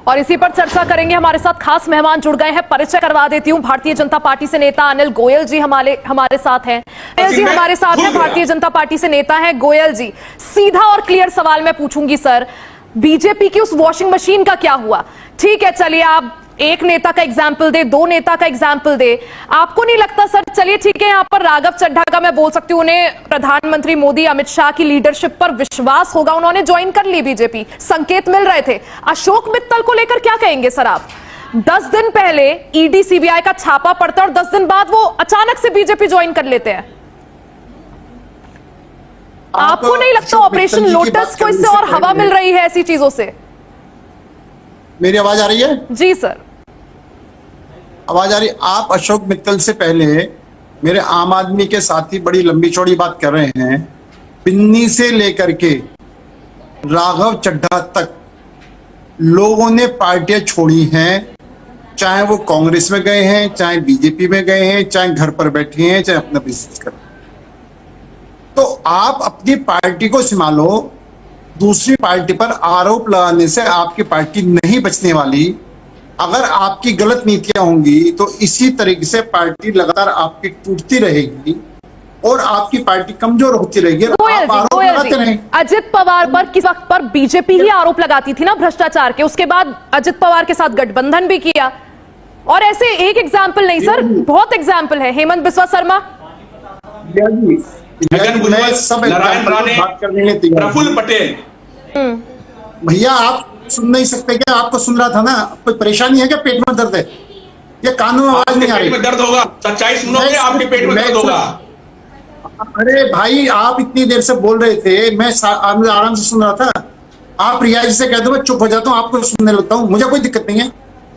और इसी पर चर्चा करेंगे। हमारे साथ खास मेहमान जुड़ गए हैं, परिचय करवा देती हूं। भारतीय जनता पार्टी से नेता अनिल गोयल जी हमारे साथ हैं। गोयल जी हमारे साथ हैं, भारतीय जनता पार्टी से नेता हैं गोयल जी। सीधा और क्लियर सवाल मैं पूछूंगी सर, बीजेपी की उस वॉशिंग मशीन का क्या हुआ? ठीक है, चलिए आप एक नेता का एग्जाम्पल दे, दो नेता का एग्जाम्पल दे, आपको नहीं लगता सर? चलिए ठीक है, यहाँ पर राघव चड्ढा का मैं बोल सकती हूँ, उन्हें प्रधानमंत्री मोदी अमित शाह की लीडरशिप पर विश्वास होगा, उन्होंने ज्वाइन कर ली बीजेपी, संकेत मिल रहे थे। अशोक मित्तल को लेकर क्या कहेंगे सर आप? 10 दिन पहले ईडी सीबीआई का छापा पड़ता है और 10 दिन बाद वो अचानक से बीजेपी ज्वाइन कर लेते हैं। आपको नहीं लगता ऑपरेशन लोटस को इससे और हवा मिल रही है ऐसी चीजों से? मेरी आवाज आ रही है? जी सर, आवाज आ रही। आप अशोक मित्तल से पहले मेरे आम आदमी के साथी बड़ी लंबी चौड़ी बात कर रहे हैं। पिन्नी से लेकर के राघव चड्ढा तक लोगों ने पार्टियां छोड़ी हैं, चाहे वो कांग्रेस में गए हैं, चाहे बीजेपी में गए हैं, चाहे घर पर बैठे हैं, चाहे अपना बिजनेस कर। तो आप अपनी पार्टी को संभालो, दूसरी पार्टी पर आरोप लगाने से आपकी पार्टी नहीं बचने वाली। अगर आपकी गलत नीतियां होंगी तो इसी तरीके से पार्टी लगातार आपकी टूटती रहेगी और आपकी पार्टी कमजोर होती रहेगी। आप आरोप लगाते रहें। अजित पवार पर किस वक्त पर बीजेपी ही आरोप लगाती थी ना भ्रष्टाचार के, उसके बाद अजित पवार के साथ गठबंधन भी किया। और ऐसे एक एग्जाम्पल नहीं सर, बहुत एग्जाम्पल है। हेमंत बिस्वा शर्मा, नारायण राणे, प्रफुल्ल पटेल। भैया आप सुन नहीं सकते क्या? आपको सुन रहा था ना। कोई परेशानी है क्या? पेट में दर्द है? ये कानों में आवाज नहीं आ रही? पेट में दर्द होगा, सच्चाई सुनोगे आपके पेट में दर्द होगा। अरे भाई आप इतनी देर से बोल रहे थे, मैं आराम से सुन रहा था। आप रियाज से कह दो मैं चुप हो जाता हूँ, आपको सुनने लगता हूँ, मुझे कोई दिक्कत नहीं है।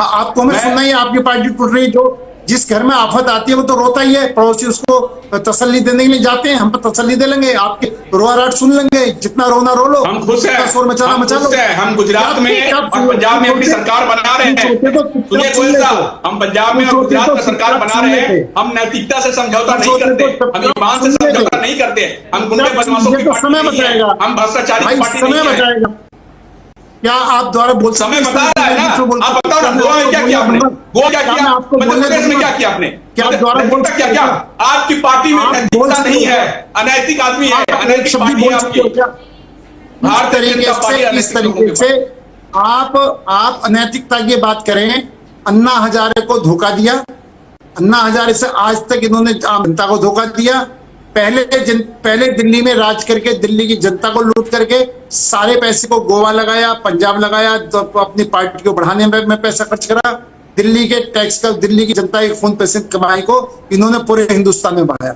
आपको हमें सुनना ही, आपकी पार्टी टूट रही। जो जिस घर में आफत आती है वो तो रोता ही है, पड़ोसी उसको तसल्ली देने के लिए जाते हैं। हम पर तसल्ली दे लेंगे, आपके रोआराट सुन लेंगे, जितना रोना रो लो, हम खुश हैं, शोर मचाना मचा लो। हम गुजरात में और पंजाब में अपनी सरकार बना रहे हैं। सुनिए गोयल साहब, हम पंजाब में और गुजरात में सरकार बना रहे हैं। हम नैतिकता से समझौता नहीं करते, हम ईमान से समझौता नहीं करते, हम गुंडे बदमाशों की पार्टी नहीं है, हम भ्रष्टाचारी की पार्टी नहीं है। क्या आप द्वारा बोल समय बता रहा है ना? आप बताओ ना, गोवा में क्या किया आपने? गोवा क्या किया? मध्य प्रदेश में क्या किया आपने? क्या द्वारा बोल क्या क्या? आपकी पार्टी में नैतिकता नहीं है, अनैतिक आदमी है, अनैतिक पार्टी है आपकी। इस तरीके से आप अनैतिकता की बात करें। अन्ना हजारे को धोखा दिया, अन्ना हजारे से आज तक इन्होंने जनता को धोखा दिया। पहले दिल्ली में राज करके दिल्ली की जनता को लूट करके सारे पैसे को गोवा लगाया, पंजाब लगाया, तो अपनी पार्टी को बढ़ाने में पैसा खर्च करा। दिल्ली के टैक्स का, दिल्ली की जनता की खून पैसे कमाई को इन्होंने पूरे हिंदुस्तान में बढ़ाया।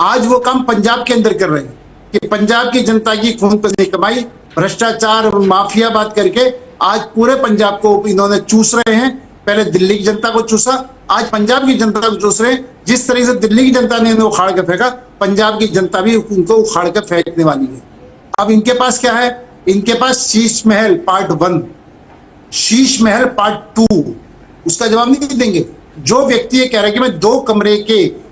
आज वो काम पंजाब के अंदर कर रहे हैं कि पंजाब की जनता की खून पैसे कमाई, भ्रष्टाचार माफिया बात करके आज पूरे पंजाब को इन्होंने चूस रहे हैं। पहले दिल्ली की जनता को चूसा, आज पंजाब की जनता को चूस रहे हैं। जिस तरह से दिल्ली की जनता ने इन्हें उखाड़ के फेंका, पंजाब की जनता भी उनको उखाड़ के फेंकने वाली है। अब इनके पास क्या है? इनके पास शीश महल पार्ट 1, शीश महल पार्ट 2, उसका जवाब नहीं देंगे। जो व्यक्ति ये कह रहा है कि मैं 2 कमरे के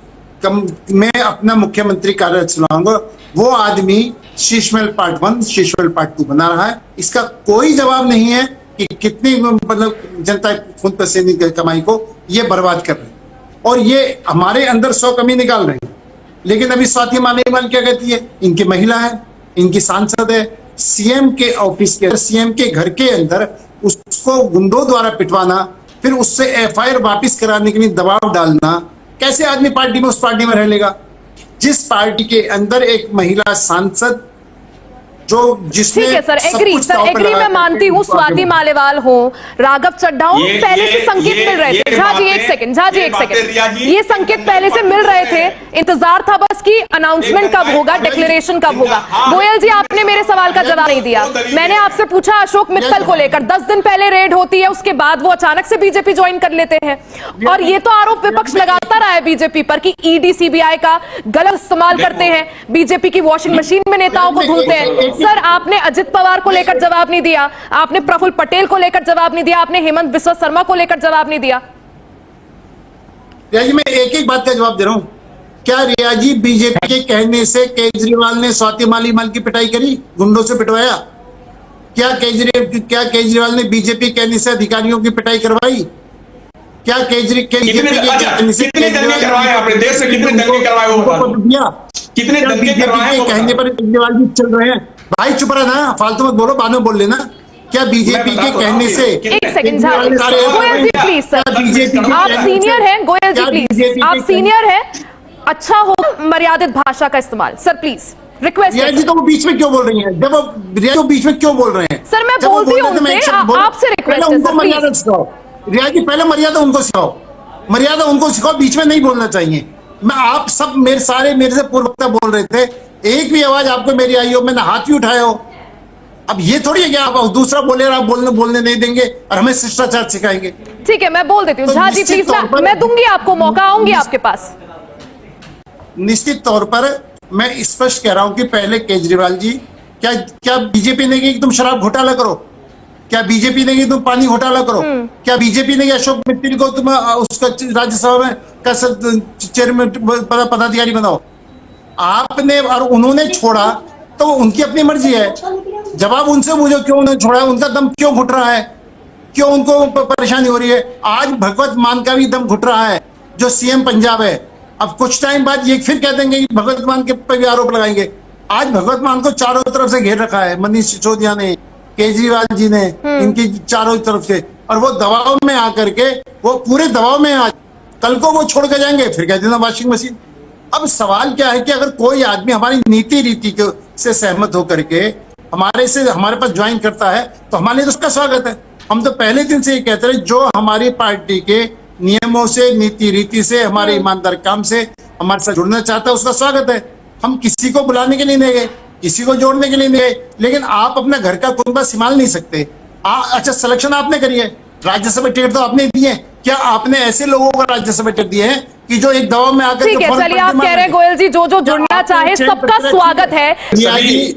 मैं अपना मुख्यमंत्री कार्यालय चलाऊंगा, वो आदमी शीश महल पार्ट 1, शीश महल पार्ट 2 बना रहा है। इसका कोई जवाब नहीं है कि कितनी मतलब जनता खून पसीने की कमाई को ये बर्बाद कर रहे हैं और ये हमारे अंदर 100 कमी निकाल रहे हैं। लेकिन अभी स्वाति मालीवाल क्या कहती है? इनकी महिला है, इनकी सांसद है, सीएम के ऑफिस के, सीएम के घर के अंदर उसको गुंडों द्वारा पिटवाना, फिर उससे एफआईआर वापिस कराने के लिए दबाव डालना। कैसे आदमी पार्टी में उस पार्टी में रह लेगा जिस पार्टी के अंदर एक महिला सांसद जो जिसने ठीक है सर, एग्री मैं मानती हूँ। स्वाति मालीवाल हो, राघव चड्ढा हो, पहले से संकेत मिल रहे थे। झा जी एक सेकंड, ये संकेत पहले से मिल रहे थे। इंतजार था बस कि अनाउंसमेंट कब होगा, डिक्लेरेशन कब होगा। गोयल जी आपने मेरे सवाल का जवाब नहीं दिया। मैंने आपसे पूछा अशोक मित्तल को लेकर, 10 दिन पहले रेड होती है, उसके बाद वो अचानक से बीजेपी ज्वाइन कर लेते हैं। और ये तो आरोप विपक्ष लगाता रहा है बीजेपी पर कि ईडी सीबीआई का गलत इस्तेमाल करते हैं, बीजेपी की वॉशिंग मशीन में नेताओं को धुलते हैं। सर आपने अजित पवार को लेकर जवाब नहीं दिया, आपने प्रफुल्ल पटेल को लेकर जवाब नहीं दिया, आपने हेमंत बिस्वा शर्मा को लेकर जवाब नहीं दिया। रियाजी मैं एक बात का जवाब दे रहा हूं। क्या रियाजी बीजेपी के कहने से केजरीवाल ने स्वाति मालीवाल की पिटाई करी, गुंडों से पिटवाया? क्या केजरीवाल ने बीजेपी कहने से अधिकारियों की पिटाई करवाई? क्या कितने दंगे करवाए आपने देश में? कितने दंगे करवाए वो बता दो। कितने दंगे करवाए वो कहने पर केजरीवाल जी चल रहे हैं? भाई चुप रहा ना, फालतू मत बोलो, बाद में बोल लेना। क्या बीजेपी के कहने से? एक second Goyal ji please sir, आप सीनियर हैं गोयल जी प्लीज, आप सीनियर हैं, अच्छा हो मर्यादित भाषा का इस्तेमाल sir please, request. Riya ji तो वो बीच में क्यों बोल रही हैं? जब रिया तो बीच में क्यों बोल रहे हैं? सर मैं बोलती हूँ आपसे रिक्वेस्ट है उनको सर मर्यादा प्लीज। सिखाओ। रिया जी पहले मर्यादा उनको सिखाओ, मर्यादा उनको सिखाओ, बीच में नहीं बोलना चाहिए। मैं आप सब मेरे से पूर्व वक्ता बोल रहे थे, एक भी आवाज आपको मेरी आई हो, मैंने हाथ भी उठाया हो। अब ये थोड़ी है कि आप दूसरा बोले और आप बोलने नहीं देंगे और हमें शिष्टाचार सिखाएंगे। ठीक है मैं बोल देती हूँ, तो झा जी प्लीज, मैं दूंगी आपको मौका, आऊंगी आपके पास। निश्चित तौर पर मैं स्पष्ट कह रहा हूं कि पहले केजरीवाल जी, क्या बीजेपी ने कि तुम शराब घोटाला करो? क्या बीजेपी ने कि तुम पानी घोटाला करो? क्या बीजेपी ने कि अशोक मित्तल को तुम उसका राज्यसभा में चेयरमैन पदाधिकारी बनाओ? आपने और उन्होंने छोड़ा तो उनकी अपनी मर्जी है। जवाब उनसे पूछो क्यों उन्होंने छोड़ा, उनका दम क्यों घुट रहा है, क्यों उनको परेशानी हो रही है? आज भगवत मान का भी दम घुट रहा है जो सीएम पंजाब है। अब कुछ टाइम बाद ये फिर कह देंगे कि भगवत मान के पर भी आरोप लगाएंगे। आज भगवत मान को चारों तरफ से घेर रखा है मनीष सिसोदिया ने, केजरीवाल जी ने, इनकी चारों तरफ से, और वो दबाव में आकर के, वो पूरे दबाव में आज कल को वो छोड़ के जाएंगे, फिर कह देना वॉशिंग मशीन। अब सवाल क्या है कि अगर कोई आदमी हमारी नीति रीति से सहमत होकर के हमारे पास ज्वाइन करता है तो हमारे लिए तो उसका स्वागत है। हम तो पहले दिन से ये कहते रहे, जो हमारी पार्टी के नियमों से, नीति रीति से, हमारे ईमानदार काम से हमारे साथ जुड़ना चाहता है, उसका स्वागत है। हम किसी को बुलाने के लिए नहीं गए, किसी को जोड़ने के लिए नहीं गए, लेकिन आप अपना घर का कुनबा संभाल नहीं सकते। अच्छा सिलेक्शन आपने करी है, राज्यसभा टिकट तो आपने दिए, क्या आपने ऐसे लोगों को राज्यसा टिकट दिए हैं कि जो एक दबाव में आकर? ठीक है चलिए, आप कह रहे हैं गोयल जी जो जुड़ना चाहे सबका स्वागत है। रिया जी,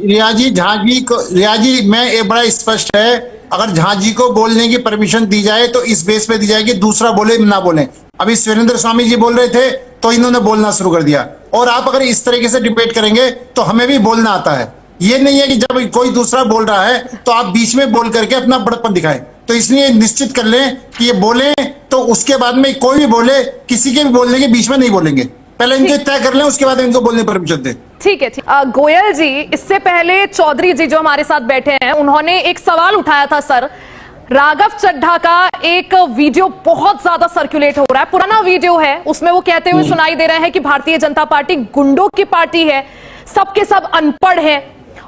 रिया जी मैं एक बड़ा स्पष्ट है, अगर झा जी को बोलने की परमिशन दी जाए तो इस बेस पे दी जाएगी, दूसरा बोले ना बोले। अभी सुरेंद्र स्वामी जी बोल रहे थे तो इन्होंने बोलना शुरू कर दिया, और आप अगर इस तरीके से डिबेट करेंगे तो हमें भी बोलना आता है। ये नहीं है कि जब कोई दूसरा बोल रहा है तो आप बीच में बोल करके अपना बड़प्पन दिखाएं। तो इसलिए निश्चित कर लें कि ये बोले तो उसके बाद में कोई भी बोले, किसी के भी बोलने के बीच में नहीं बोलेंगे, पहले इनको तय कर लें, उसके बाद इनको बोलने पर परमिशन दें। ठीक है गोयल जी, इससे पहले चौधरी जी जो हमारे साथ बैठे हैं, उन्होंने एक सवाल उठाया था सर। राघव चड्ढा का एक वीडियो बहुत ज्यादा सर्कुलेट हो रहा है, पुराना वीडियो है, उसमें वो कहते हुए सुनाई दे रहे हैं कि भारतीय जनता पार्टी गुंडों की पार्टी है, सबके सब अनपढ़ है।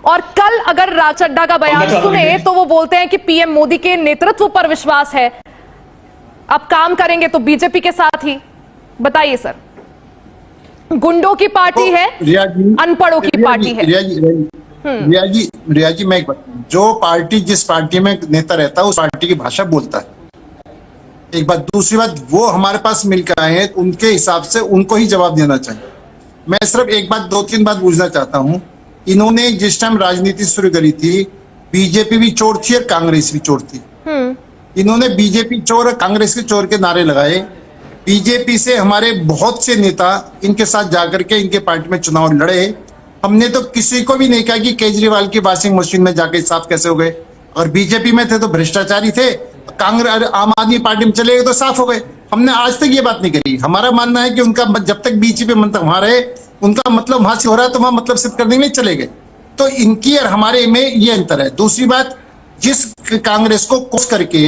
और कल अगर राघव चड्ढा का बयान सुने तो वो बोलते हैं कि पीएम मोदी के नेतृत्व पर विश्वास है, अब काम करेंगे तो बीजेपी के साथ ही। बताइए सर, गुंडों की पार्टी है, अनपढ़ों की पार्टी है। रिया जी मैं एक बात, जो पार्टी जिस पार्टी में नेता रहता है उस पार्टी की भाषा बोलता है, एक बात। दूसरी बात, वो हमारे पास मिलकर आए हैं, उनके हिसाब से उनको ही जवाब देना चाहिए। मैं सिर्फ एक बात, दो तीन बात पूछना चाहता हूं। इन्होंने जिस टाइम राजनीति शुरू करी थी, बीजेपी भी चोर थी और कांग्रेस भी चोर थी। इन्होंने बीजेपी चोर और कांग्रेस के चोर के नारे लगाए। बीजेपी से हमारे बहुत से नेता इनके साथ जाकर के इनके पार्टी में चुनाव लड़े। हमने तो किसी को भी नहीं कहा कि केजरीवाल की वॉशिंग मशीन में जाके साफ कैसे हो गए, और बीजेपी में थे तो भ्रष्टाचारी थे, कांग्रेस आम आदमी पार्टी में चले गए तो साफ हो गए। हमने आज तक ये बात नहीं करी। हमारा मानना है कि उनका जब तक बीजेपी मतलब वहां रहे, उनका मतलब वहां से हो रहा है तो वहां मतलब सिद्ध करने के लिए चले गए। तो इनकी और हमारे में ये अंतर है। दूसरी बात, जिस कांग्रेस को कोस करके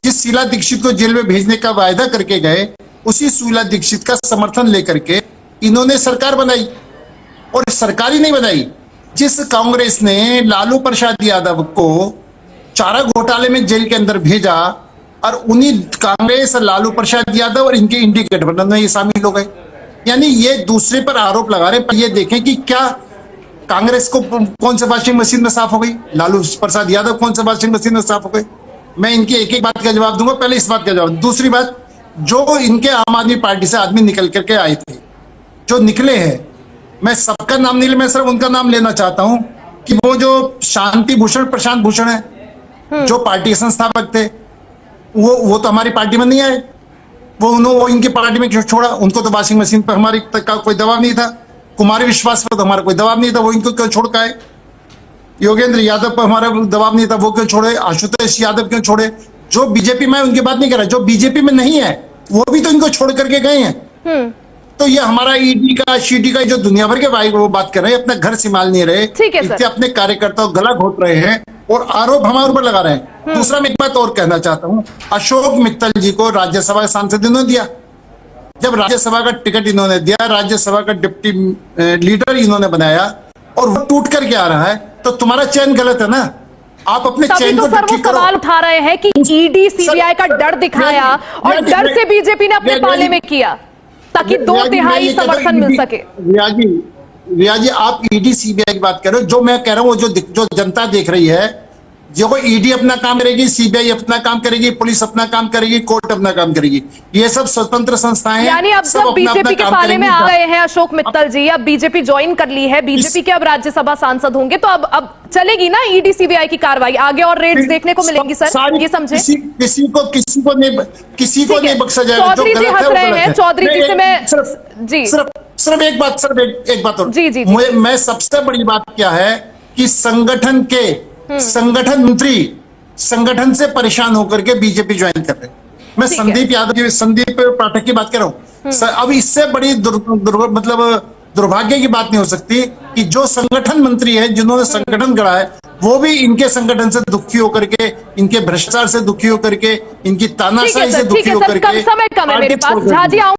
जिस शीला दीक्षित को जेल में भेजने का वायदा करके गए, उसी शीला दीक्षित का समर्थन लेकर के इन्होंने सरकार बनाई, और सरकार ही नहीं बनाई। जिस कांग्रेस ने लालू प्रसाद यादव को चारा घोटाले में जेल के अंदर भेजा, और उन्हीं कांग्रेस और लालू प्रसाद यादव और इनके इंडी गठबंधन में ये शामिल हो गए। यानी ये दूसरे पर आरोप लगा रहे, पर ये देखें कि क्या कांग्रेस को कौन से वॉशिंग मशीन में साफ हो गई, लालू प्रसाद यादव कौन से वॉशिंग मशीन में साफ हो गए। मैं इनकी एक एक बात का जवाब दूंगा, पहले इस बात का जवाब। दूसरी बात, जो इनके आम आदमी पार्टी से आदमी निकल करके आए थे, जो निकले हैं, मैं सबका नाम नहीं ले, मैं सिर्फ उनका नाम लेना चाहता हूं कि वो जो शांति भूषण, प्रशांत भूषण है, जो पार्टी के संस्थापक थे, वो तो हमारी पार्टी में नहीं आए। वो इनकी पार्टी में छोड़ा, उनको तो वॉशिंग मशीन पर हमारी तक का कोई दबाव नहीं था। कुमारी विश्वास पर तो हमारा कोई दबाव नहीं था, वो इनको क्यों छोड़ के आए। योगेंद्र यादव पर हमारा दबाव नहीं था, वो क्यों छोड़े? आशुतोष यादव क्यों छोड़े? जो बीजेपी में, उनकी बात नहीं कर रहा, जो बीजेपी में नहीं है वो भी तो इनको छोड़ करके गए हैं। तो ये हमारा ईडी का, शीडी का, जो दुनिया भर के भाई वो बात कर रहे हैं, अपना घर संभाल नहीं रहे, ठीक है सर। इतने अपने कार्यकर्ताओं गला घोट रहे हैं और आरोप हमारे ऊपर लगा रहे हैं। दूसरा मैं एक बात और कहना चाहता हूं, अशोक मित्तल जी को राज्यसभा का सांसद इन्होंने दिया। जब राज्यसभा का टिकट इन्होंने दिया, राज्यसभा का डिप्टी लीडर इन्होंने बनाया और वो टूट करके आ रहा है, तो तुम्हारा चयन गलत है ना। आप अपने तभी चयन तो को सर वो ठीक करो। सवाल उठा रहे हैं कि ईडी सीबीआई का डर दिखाया और डर से बीजेपी ने अपने पाले में किया ताकि 2/3 समर्थन मिल सके। रिया जी, आप ईडी सीबीआई की बात कर रहे हो। जो मैं कह रहा हूं, वो जो जनता देख रही है, जो ईडी अपना काम करेगी, सीबीआई अपना काम करेगी, पुलिस अपना काम करेगी, कोर्ट अपना काम करेगी, ये सब स्वतंत्र संस्थाएं हैं। यानी अब सब जब अपना बीजेपी अपना के काम पाले में आ करेंगी। गए हैं अशोक मित्तल जी, अब बीजेपी ज्वाइन कर ली है, बीजेपी के अब राज्यसभा सांसद होंगे, तो अब चलेगी ना ईडी सीबीआई की कार्रवाई आगे और रेड्स देखने को मिलेंगी सर, ये समझे। किसी को नहीं बख्शा जाएगा। चौधरी जी हंस रहे हैं, चौधरी जी से मैं जी सिर्फ एक बात और जी। मैं सबसे बड़ी बात क्या है कि संगठन मंत्री संगठन से परेशान होकर के बीजेपी ज्वाइन कर रहे हैं। मैं संदीप पाठक की बात कर रहा हूं। अब इससे बड़ी दुर्भाग्य की बात नहीं हो सकती कि जो संगठन मंत्री है, जिन्होंने संगठन गढ़ा है, वो भी इनके संगठन से दुखी होकर के, इनके भ्रष्टाचार से दुखी होकर के, इनकी तानाशाही से दुखी होकर के समय कम है मेरे पास। झा जी